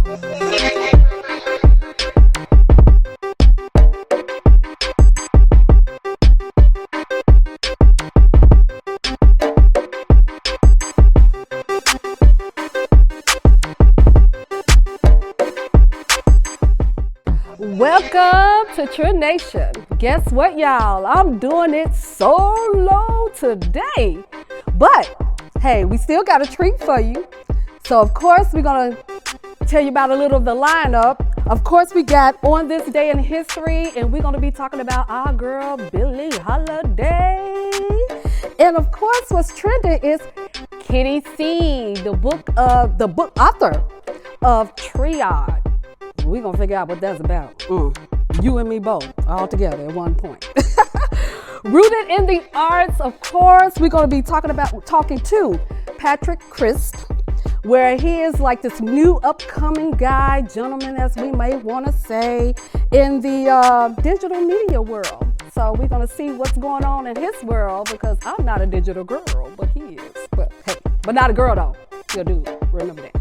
Welcome to True Nation. Guess what, y'all? I'm doing it solo today. But, hey, we still got a treat for you. So, of course, we're going to tell you about a little of the lineup. Of course, we got On This Day in History, and we're going to be talking about our girl, Billie Holiday. And, of course, what's trending is Kitty C, the book author of Triad. We're going to figure out what that's about. You and me both, all together at one point. Rooted in the arts, of course, we're going to be talking to Patrick Crisp, where he is like this new upcoming guy, gentleman, as we may want to say, in the digital media world. So we're going to see what's going on in his world, because I'm not a digital girl, but he is. But hey, but not a girl though. You'll do, remember that.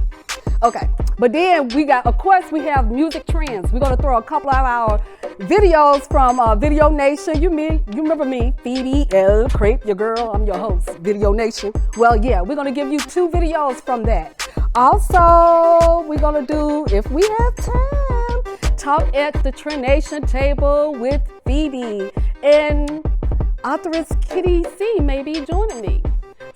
Okay, but then we have music trends. We're gonna throw a couple of our videos from Video Nation. You remember me, PHOEBE, CRAPE, your girl, I'm your host, Video Nation. Well, yeah, we're gonna give you 2 videos from that. Also, we're gonna do, if we have time, talk at the True Nation table with PHOEBE, and authoress Kitty C may be joining me.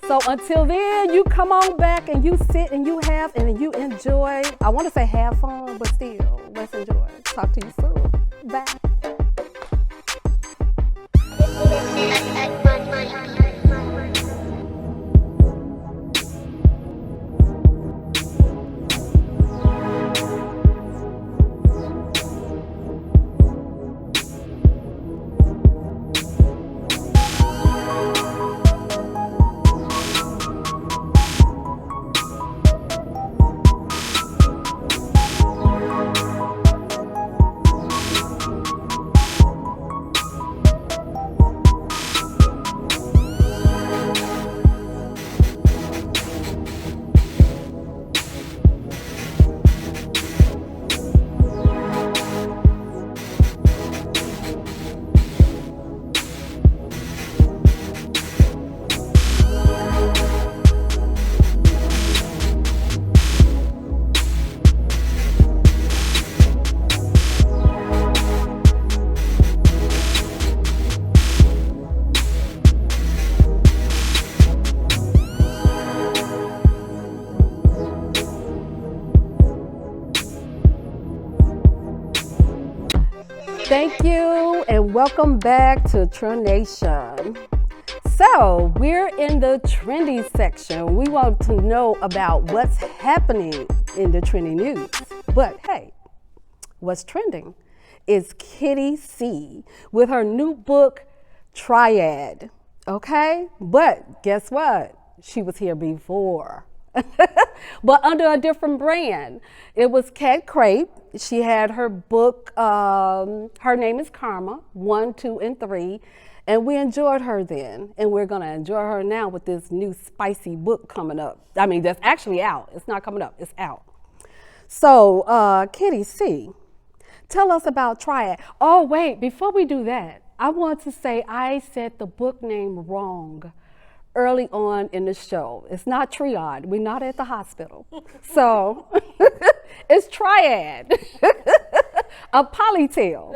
So until then, you come on back and you sit and you have and you enjoy. I want to say have fun, but still, let's enjoy. Talk to you soon. Bye. Thank you and welcome back to True Nation. So we're in the trendy section. We want to know about what's happening in the trending news. But hey, what's trending is Kitty C with her new book, Triad. Okay, but guess what? She was here before. But under a different brand. It was CRAPE. She had her book, her name is Karma, 1, 2, and 3. And we enjoyed her then. And we're going to enjoy her now with this new spicy book coming up. I mean, that's actually out. It's not coming up, it's out. So, Kitty C, tell us about Triad. Oh, wait, before we do that, I want to say I said the book name wrong early on in the show. It's not Triad. We're not at the hospital. So it's Triad, a polytail.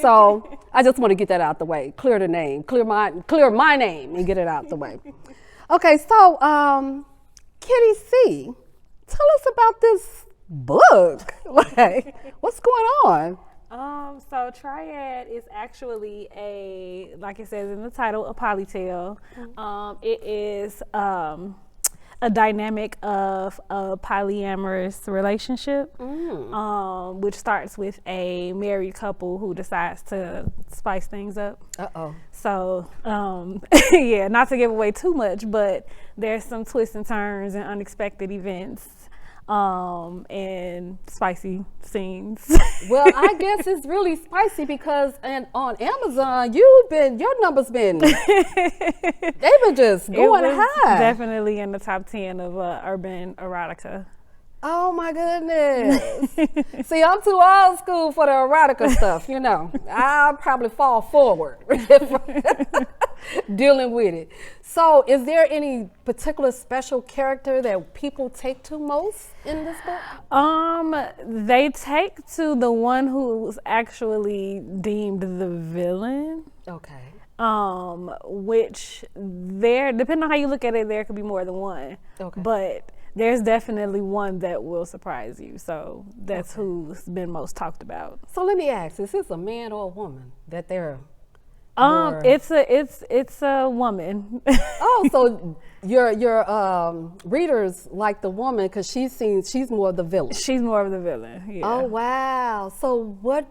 So I just want to get that out the way. Clear the name, clear my name and get it out the way. Okay, so Kitty C, tell us about this book. Like, what's going on? So Triad is actually like it says in the title, a polytale. It is a dynamic of a polyamorous relationship, which starts with a married couple who decides to spice things up. So, yeah, not to give away too much, but there's some twists and turns and unexpected events. And spicy scenes. Well, I guess it's really spicy because on Amazon, your numbers been, they've been just going high. Definitely in the top 10 of urban erotica. Oh my goodness. See, I'm too old school for the erotica stuff, you know. I'll probably fall forward dealing with it. So is there any particular special character that people take to most in this book? They take to the one who's actually deemed the villain. Okay. Which depending on how you look at it, there could be more than one. Okay. But there's definitely one that will surprise you. So that's who's been most talked about. So let me ask, is this a man or a woman that they're it's a woman. Oh, so your readers like the woman because she's more of the villain. She's more of the villain. Yeah. Oh wow. So what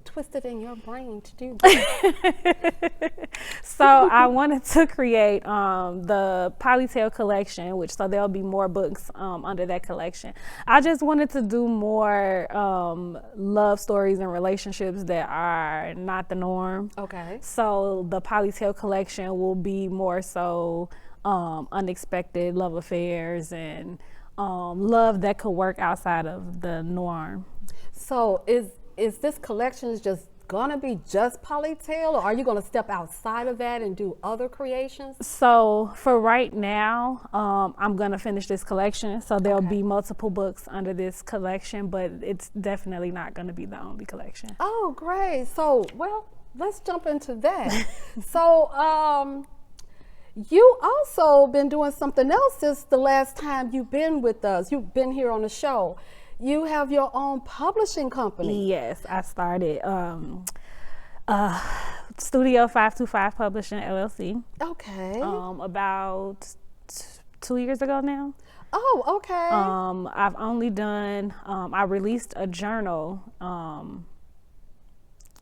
twisted in your brain to do that? So I wanted to create the Polytale collection, so there'll be more books under that collection. I just wanted to do more love stories and relationships that are not the norm. Okay. So the Polytale collection will be more so unexpected love affairs and love that could work outside of the norm. So is this collection just gonna be just Polytale, or are you gonna step outside of that and do other creations? So for right now, I'm gonna finish this collection. So there'll be multiple books under this collection, but it's definitely not gonna be the only collection. Oh, great. So, well, let's jump into that. So, you also been doing something else since the last time you've been with us. You've been here on the show. You have your own publishing company. Yes, I started Studio 525 Publishing LLC. Okay. About 2 years ago now. Oh, okay. I've only done, I released a journal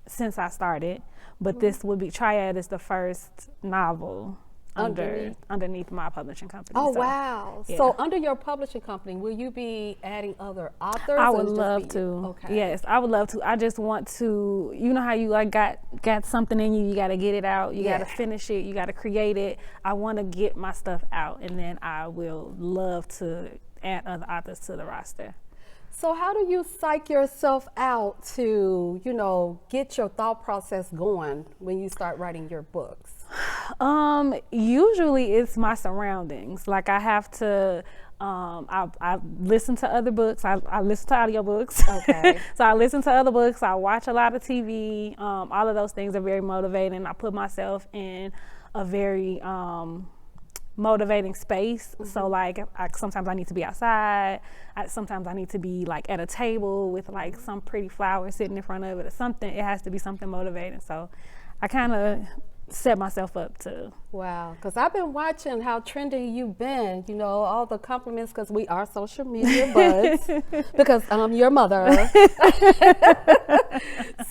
since I started, but this would be, Triad is the first novel underneath my publishing company. Oh, so, wow. Yeah. So under your publishing company, will you be adding other authors? I would love to. Okay. Yes, I would love to. I just want to, you know how you like got something in you got to get it out, you got to finish it, you got to create it. I want to get my stuff out, and then I will love to add other authors to the roster. So how do you psych yourself out to, you know, get your thought process going when you start writing your books? Usually it's my surroundings. Like I have to, I listen to other books. I listen to audiobooks. Okay. So I listen to other books. I watch a lot of TV. All of those things are very motivating. I put myself in a very, motivating space. So like sometimes I need to be outside, sometimes I need to be like at a table with like some pretty flowers sitting in front of it or something. It has to be something motivating. So I kind of set myself up to. Wow, because I've been watching how trendy you've been, you know, all the compliments, because we are social media buds, because I'm your mother.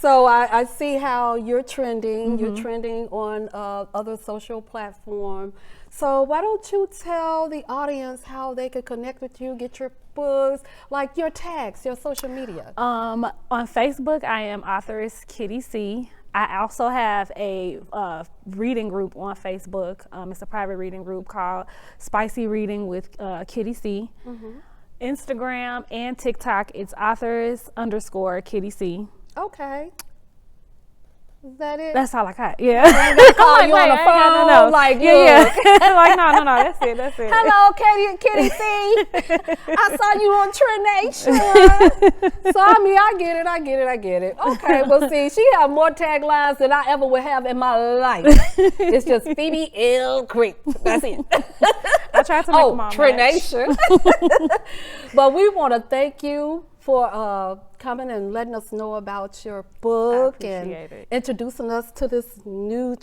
So I see how you're trending, you're trending on other social platforms. So why don't you tell the audience how they could connect with you, get your books, like your tags, your social media? On Facebook, I am authoress Kitty C. I also have a reading group on Facebook. It's a private reading group called Spicy Reading with Kitty C. Instagram and TikTok, it's authors_Kitty C. Okay. Is that it? That's all I got. Yeah. I'm gonna call you on the phone. No. Like, yeah. Like, no. That's it. Hello, Kitty C. I saw you on Trend Nation. So I mean, I get it. Okay, well, see, she have more taglines than I ever would have in my life. It's just Phoebe L. Creep. That's it. I tried to make them all Trend Nation. But we want to thank you for coming and letting us know about your book and introducing us to this new,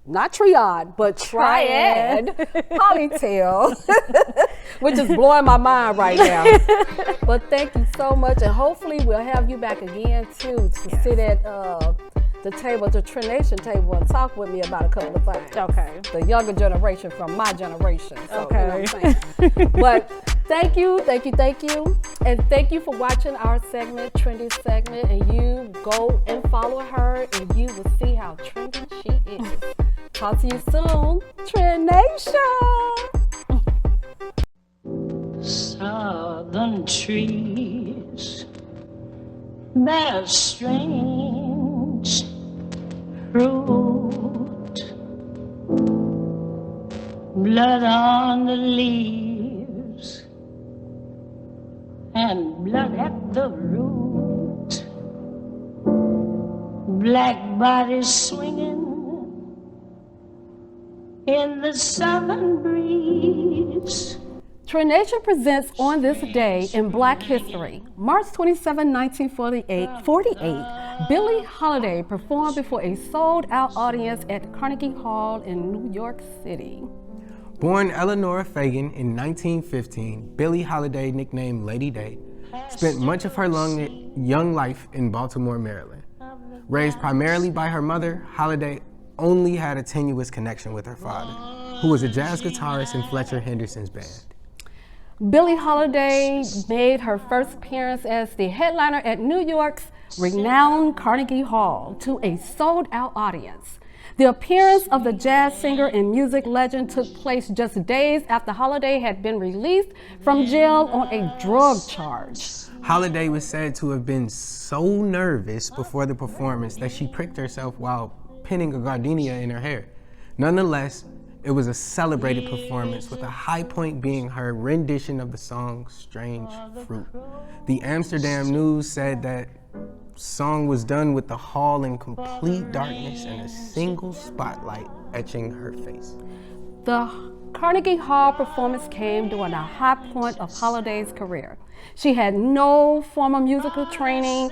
not triad, but triad Polytale, which is blowing my mind right now. But thank you so much, and hopefully we'll have you back again too to sit at the table, the Trend Nation table, and talk with me about a couple of things. Okay. The younger generation from my generation. So, okay. You know what I'm saying? But thank you. And thank you for watching our segment, Trendy segment. And you go and follow her, and you will see how trendy she is. Talk to you soon, Trend Nation. Southern trees bear strange fruit, blood on the leaves and blood at the root, black bodies swinging in the southern breeze. True Nation presents On This Day in Black History. March 27, 1948, Billie Holiday performed before a sold-out audience at Carnegie Hall in New York City. Born Eleanor Fagan in 1915, Billie Holiday, nicknamed Lady Day, spent much of her young life in Baltimore, Maryland. Raised primarily by her mother, Holiday only had a tenuous connection with her father, who was a jazz guitarist in Fletcher Henderson's band. Billie Holiday made her first appearance as the headliner at New York's renowned Carnegie Hall to a sold-out audience. The appearance of the jazz singer and music legend took place just days after Holiday had been released from jail on a drug charge. Holiday was said to have been so nervous before the performance that she pricked herself while pinning a gardenia in her hair. Nonetheless, it was a celebrated performance, with a high point being her rendition of the song Strange Fruit. The Amsterdam News said that song was done with the hall in complete darkness and a single spotlight etching her face. The Carnegie Hall performance came during a high point of Holiday's career. She had no formal musical training,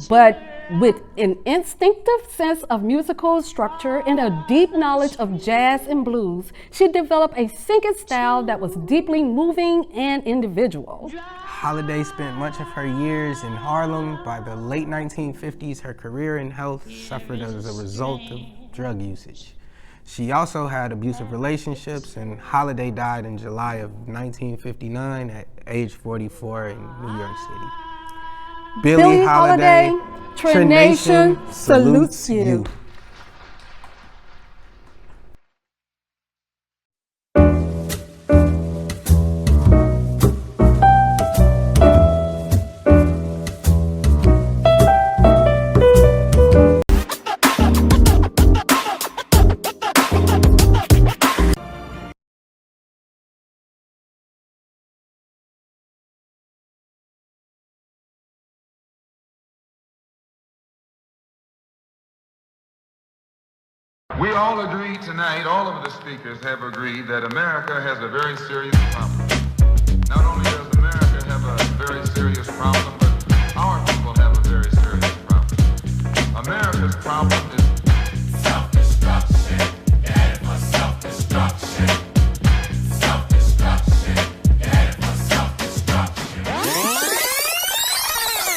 but with an instinctive sense of musical structure and a deep knowledge of jazz and blues, she developed a singing style that was deeply moving and individual. Holiday spent much of her years in Harlem. By the late 1950s, her career and health suffered as a result of drug usage. She also had abusive relationships, and Holiday died in July of 1959 at age 44 in New York City. Billie Holiday, True Nation salutes you. We all agree tonight, all of the speakers have agreed that America has a very serious problem. Not only does America have a very serious problem, but our people have a very serious problem. America's problem is self-destruction. You're headed for self-destruction. Self-destruction. You're headed for self-destruction.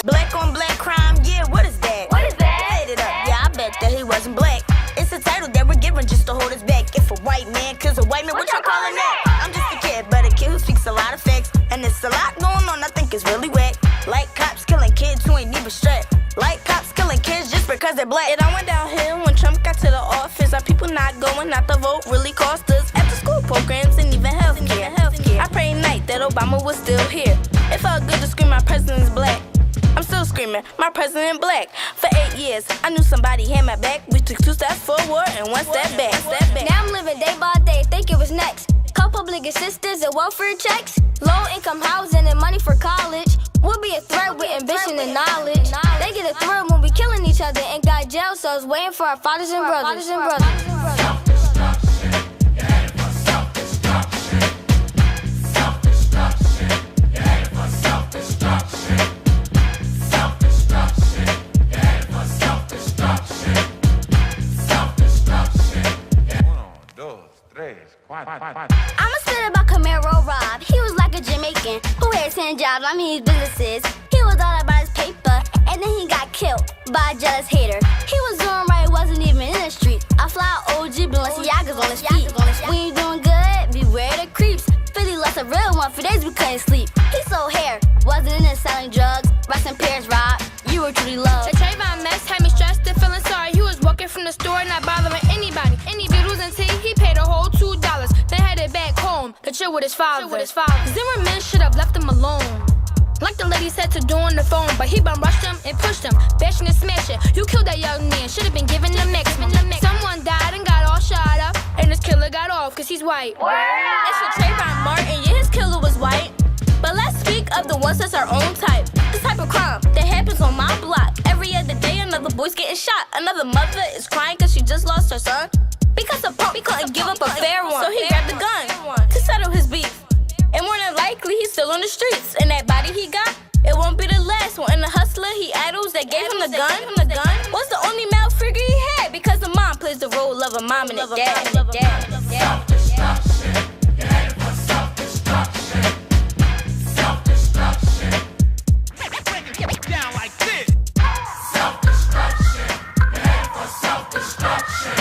Black on black crime, yeah, what is that? What is that? Made it up, yeah, I bet that he wasn't black. It's a title that we're given just to hold us back. If a white man kills a white man, what y'all calling that? I'm just a kid, but a kid who speaks a lot of facts. And there's a lot going on, I think it's really whack. Like cops killing kids who ain't even strapped. Like cops killing kids just because they're black. It all went downhill when Trump got to the office. Our people not going out to vote really cost us. After school programs and even healthcare. I pray night that Obama was still here. It felt good to scream my president's black. I'm still screaming, my president black. For 8 years, I knew somebody had my back. We took 2 steps forward and 1 step back. Now I'm living day by day, think it was next. Co-public assistance and welfare checks. Low income housing and money for college. We'll be a threat with ambition and knowledge. They get a thrill when we killing each other and got jail cells waiting for our fathers and brothers. self-destruction. You're headed for self-destruction. Self-destruction. You're headed for self-destruction. Self-destruction. You're headed for self-destruction. Self-destruction. 1, 2, 3, 4. I'ma spit about Camaro Rob. He was like a Jamaican who had 10 jobs, I mean his businesses. He was all about his paper, and then he got killed by a jealous hater. He was doing right, wasn't even in the street. I fly OG, Balenciaga's on his feet. When you doing good, beware the creeps. Philly lost a real one, for days we couldn't sleep. He sold hair, wasn't in it selling drugs. Rest in Paris, Rob, you were truly loved. The Trayvon mess had me stressed and feeling sorry. He was walking from the store, not bothering anybody. Any doodles and tea, he paid a whole $2. Then headed back home to chill with with his father. Zimmerman should have left him alone. Like the lady said to do on the phone, but he bum rushed him and pushed him, bashing and smashing. You killed that young man, should have been given the X-Men. Someone died and got all shot up, and his killer got off cause he's white. It's for Trayvon Martin, yeah, his killer was white. But let's speak of the ones that's our own type. The type of crime that happens on my block. Every other day another boy's getting shot. Another mother is crying cause she just lost her son. Because a punk couldn't give up a fair one, so he grabbed the gun to settle his beef. And more than likely, he's still on the streets. And that body he got, it won't be the last one. And the hustler he idols that gave him the gun was the only male figure he had. Because the mom plays the role of a mom and a dad. Self-destruction, you're headed for self-destruction. Self-destruction. Break it down like this. Self-destruction, you're headed for self-destruction.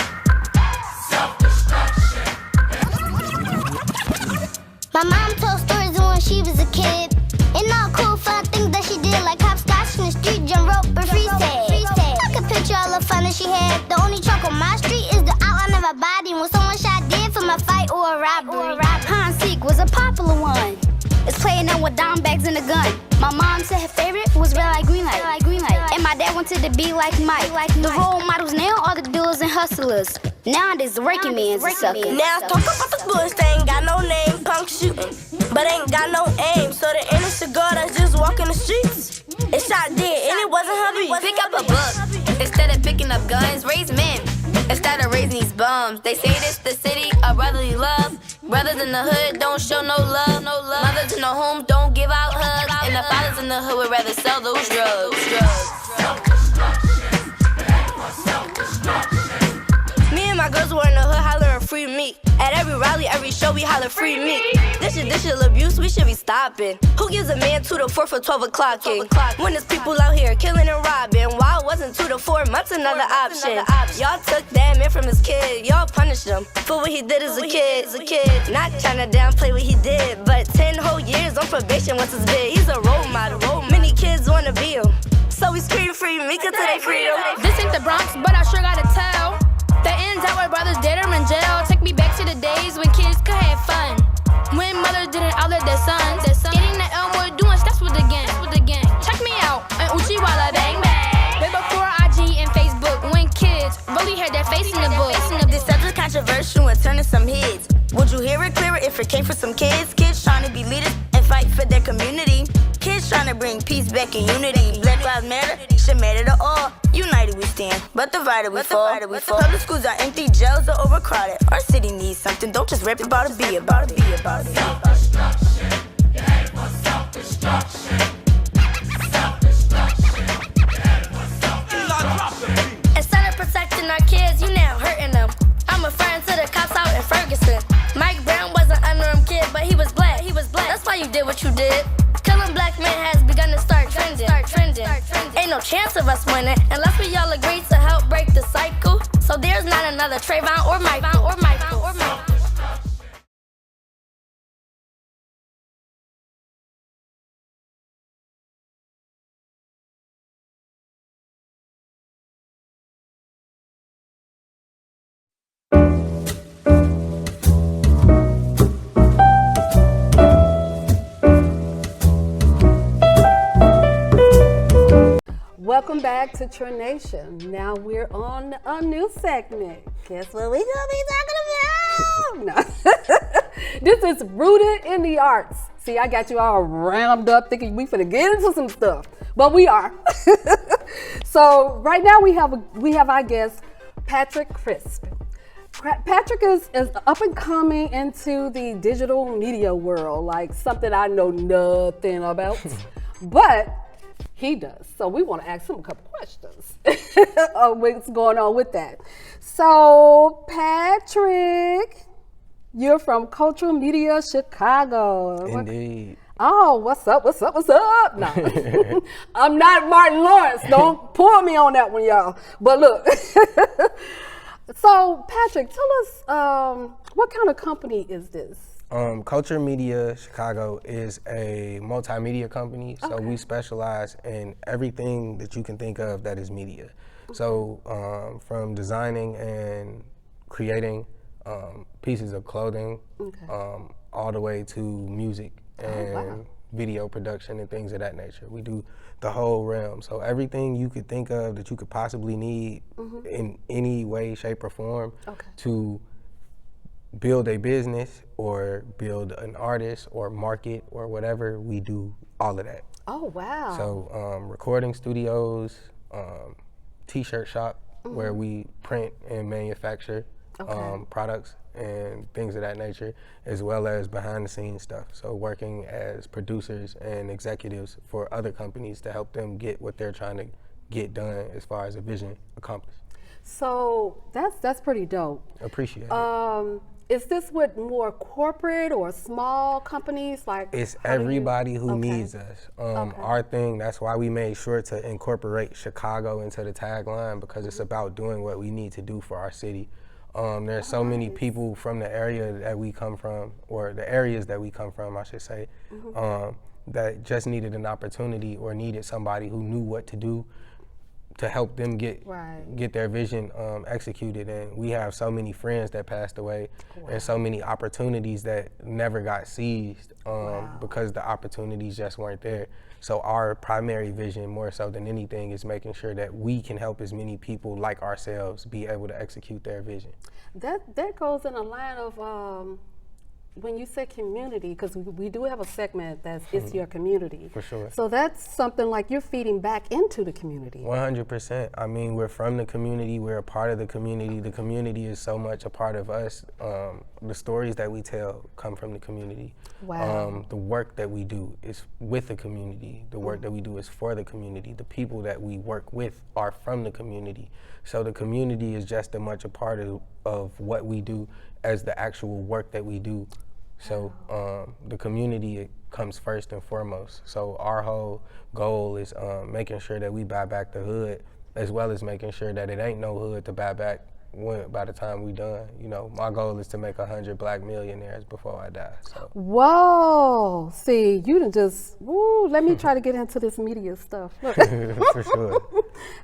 My mom told stories of when she was a kid. And all cool fun things that she did, like hopscotch in the street, jump rope, and freeze tag. I could picture all the fun that she had. The only truck on my street is the outline of her body. When someone shot dead from a fight or a robbery. Hide and seek was a popular one. It's playing out with dime bags and a gun. My mom said her favorite was red light, green light. And my dad wanted to be like Mike. The role models now are the dealers and hustlers. Nowadays the working man's a sucker. Now talk about the bullets, they ain't got no name, punk shooting, but ain't got no aim. So the innocent girl that's just walking the streets, it's shot dead and it wasn't her beat. Pick up a book instead of picking up guns. Raise men instead of raising these bums. They say this the city of brotherly love. Brothers in the hood don't show no love. Mothers in the home don't give out hugs, and the fathers in the hood would rather sell those drugs. Me and my girls were in the hood hollering free me. At every rally, every show, we holler free me. This is abuse, we should be stopping. Who gives a man 2 to 4 for 12 o'clocking? When there's people out here killing and robbing. Why wasn't 2 to 4 months another option? Y'all took that man from his kid. Y'all punished him for what he did as a kid. Not trying to downplay what he did, but 10 whole years on probation was his bid. He's a role model. Many kids wanna be him. So we scream free me till they freedom. This ain't the Bronx, but I sure gotta tell. The ends out where brothers dead or in jail. Take me back to the days when kids could have fun. When mothers didn't outlet their sons. Getting the Elmwood doing steps with the gang. Check me out on Uchiwala Bang Bang. Way before IG and Facebook, when kids really had their face in the book. This subject controversial and turning some heads. Would you hear it clearer if it came from some kids? Kids trying to be leaders and fight for their community. Kids trying to bring peace back and unity. Black lives matter, should matter to all. United we stand, but divided we fall. Public schools are empty, jails are overcrowded. Our city needs something, don't just rap about it, be about it. Self-destruction, you're headed for self-destruction. Self-destruction, you're headed for self-destruction. Instead of protecting our kids, you now hurting them. I'm referring to the cops out in Ferguson. Mike Brown was an unarmed kid, but he was black. That's why you did what you did. Killing black men has begun to start trending. Ain't no chance of us winning unless we all agree to help break the cycle. So there's not another Trayvon or Michael. Welcome back to True Nation. Now we're on a new segment. Guess what we gonna be talking about? No. This is rooted in the arts. See, I got you all rammed up thinking we finna get into some stuff, but we are. So right now we have our guest, Patrick Crisp. Patrick is up and coming into the digital media world, like something I know nothing about, but he does. So we want to ask him a couple questions of what's going on with that. So Patrick, you're from Cultural Media Chicago. Indeed. Oh, what's up? No, I'm not Martin Lawrence. Don't pull me on that one, y'all. But look, so Patrick, tell us what kind of company is this? Culture Media Chicago is a multimedia company, so we specialize in everything that you can think of that is media. So from designing and creating pieces of clothing, all the way to music and video production and things of that nature. We do the whole realm. So everything you could think of that you could possibly need in any way, shape, or form to build a business or build an artist or market or whatever, we do all of that. Oh, wow. So recording studios, t-shirt shop where we print and manufacture products and things of that nature, as well as behind the scenes stuff. So working as producers and executives for other companies to help them get what they're trying to get done as far as a vision accomplished. So that's pretty dope. Appreciate it. Is this with more corporate or small companies? Like, it's everybody who needs us. Our thing, that's why we made sure to incorporate Chicago into the tagline, because it's about doing what we need to do for our city. There's so many people from the area that we come from, or the areas that we come from, I should say, that just needed an opportunity or needed somebody who knew what to do to help them get their vision executed. And we have so many friends that passed away and so many opportunities that never got seized because the opportunities just weren't there. So our primary vision, more so than anything, is making sure that we can help as many people like ourselves be able to execute their vision. That goes in a line of when you say community, because we do have a segment that's it's your community. For sure. So that's something like you're feeding back into the community. 100%. I mean, we're from the community. We're a part of the community. The community is so much a part of us. The stories that we tell come from the community. Wow. The work that we do is with the community. The work that we do is for the community. The people that we work with are from the community. So the community is just as much a part of what we do as the actual work that we do. So the community comes first and foremost. So our whole goal is making sure that we buy back the hood, as well as making sure that it ain't no hood to buy back by the time we done. You know, my goal is to make 100 black millionaires before I die. So. Whoa! See, you done just let me try to get into this media stuff. For sure.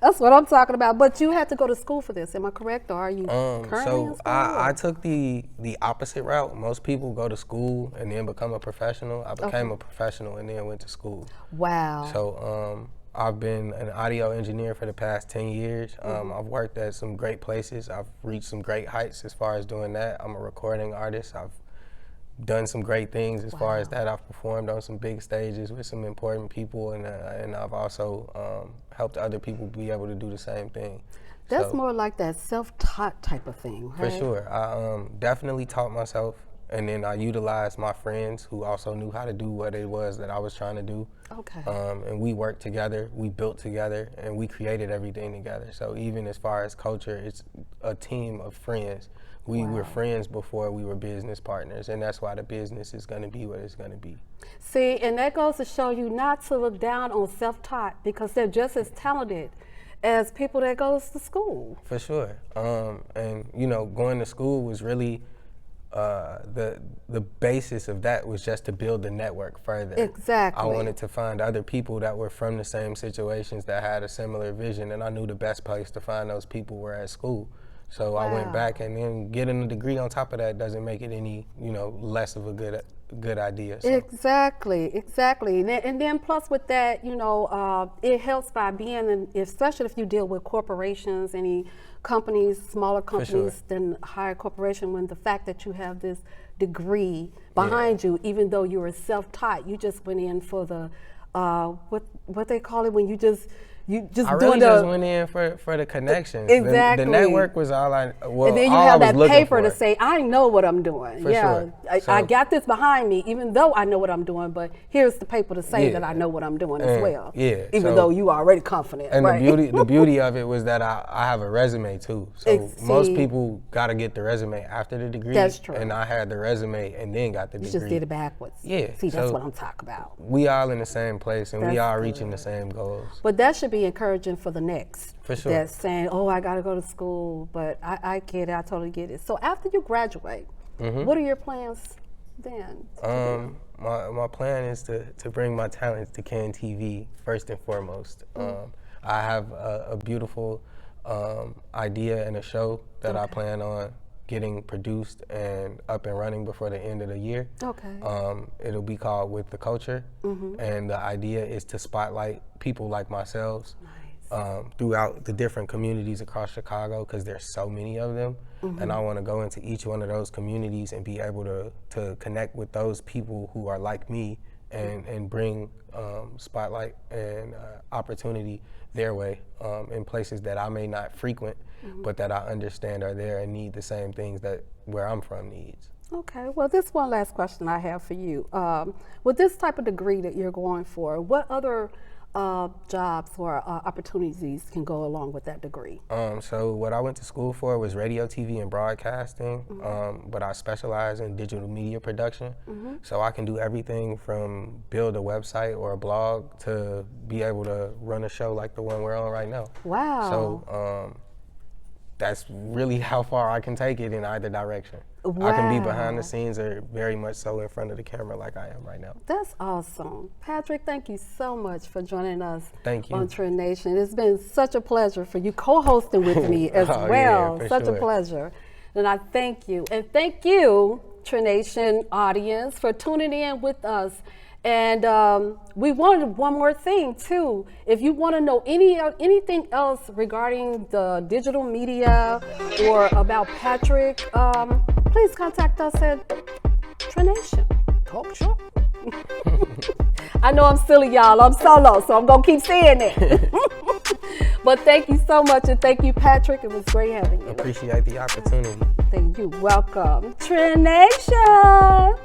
That's what I'm talking about. But you had to go to school for this. Am I correct, or are you currently in school? I took the opposite route. Most people go to school and then become a professional. I became a professional and then went to school. Wow. So I've been an audio engineer for the past 10 years. I've worked at some great places. I've reached some great heights as far as doing that. I'm a recording artist. I've done some great things as far as that. I've performed on some big stages with some important people, and I've also helped other people be able to do the same thing. That's more like that self-taught type of thing, right? For sure. I definitely taught myself, and then I utilized my friends who also knew how to do what it was that I was trying to do. Okay. And we worked together, we built together, and we created everything together. So even as far as culture, it's a team of friends. We were friends before we were business partners, and that's why the business is going to be what it's going to be. See, and that goes to show you not to look down on self-taught, because they're just as talented as people that goes to school. For sure. And you know, going to school was really the basis of that was just to build the network further. Exactly. I wanted to find other people that were from the same situations that had a similar vision, and I knew the best place to find those people were at school. So I went back, and then getting a degree on top of that doesn't make it any, less of a good idea. So. Exactly. And then plus with that, it helps by being, especially if you deal with corporations, any companies, smaller companies than higher corporation, when the fact that you have this degree behind you, even though you were self-taught, you just went in for the, what they call it when you just went in for the connections. Exactly. The network was all and then you have that paper to say, I know what I'm doing. For sure. I got this behind me, even though I know what I'm doing, but here's the paper to say that I know what I'm doing as well. Yeah. Even though you are already confident. And right? the beauty of it was that I have a resume too. So most people got to get the resume after the degree. That's true. And I had the resume and then got the degree. You just did it backwards. Yeah. See, that's what I'm talking about. We all in the same place, and we all reaching the same goals. But that should be encouraging for the next. For sure. That's saying, I got to go to school, but I get it, I totally get it. So after you graduate, what are your plans then? My plan is to bring my talents to CAN TV first and foremost. I have a beautiful idea and a show that I plan on getting produced and up and running before the end of the year. Okay. It'll be called With the Culture, and the idea is to spotlight people like myself throughout the different communities across Chicago, because there's so many of them, and I want to go into each one of those communities and be able to connect with those people who are like me and bring spotlight and opportunity their way in places that I may not frequent, but that I understand are there and need the same things that where I'm from needs. Okay, well, this one last question I have for you. With this type of degree that you're going for, what other jobs or opportunities can go along with that degree? So what I went to school for was radio, TV, and broadcasting, but I specialize in digital media production. So I can do everything from build a website or a blog to be able to run a show like the one we're on right now. Wow. So that's really how far I can take it in either direction. Wow. I can be behind the scenes or very much so in front of the camera like I am right now. That's awesome. Patrick, thank you so much for joining us Thank you. on Trend Nation. It's been such a pleasure for you co-hosting with me as Oh, well. yeah, for Such sure. a pleasure. And I thank you. And thank you, Trend Nation audience, for tuning in with us. And we wanted one more thing too. If you want to know anything else regarding the digital media or about Patrick, please contact us at Trenation Talk Show. I know I'm silly, y'all. I'm solo, so I'm gonna keep saying it. But thank you so much, and thank you, Patrick. It was great having you. Appreciate the opportunity. Thank you. Welcome, Trenation.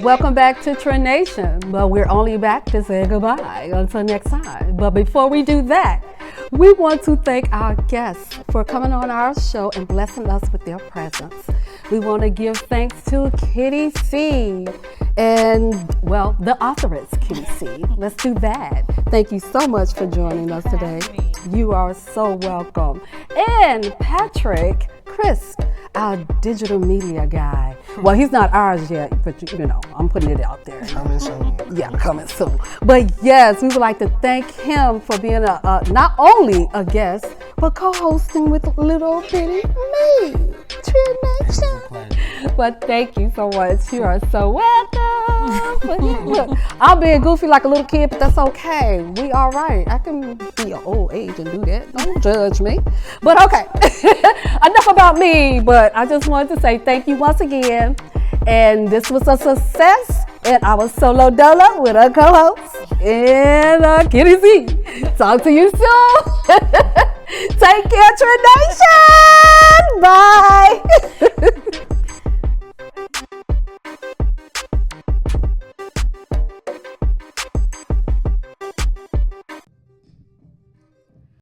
Welcome back to Trend Nation, but we're only back to say goodbye until next time. But before we do that, we want to thank our guests for coming on our show and blessing us with their presence. We want to give thanks to Kitty C and, well, the authoress, Kitty C. Let's do that. Thank you so much for joining us today. You are so welcome. And Patrick Crisp, our digital media guy. Well, he's not ours yet, but you know, I'm putting it out there. Coming soon. Yeah, coming soon. But yes, we would like to thank him for being not only a guest, but co-hosting with little bitty me, True Nation. But thank you so much. You are so welcome. Look, I'm being goofy like a little kid, but that's okay. We all right. I can be an old age and do that. Don't judge me. But okay, enough about me. But I just wanted to say thank you once again. And this was a success. And I was solo dolo with a co-host and Kitty Z. Talk to you soon. Take care, True Nation. Bye.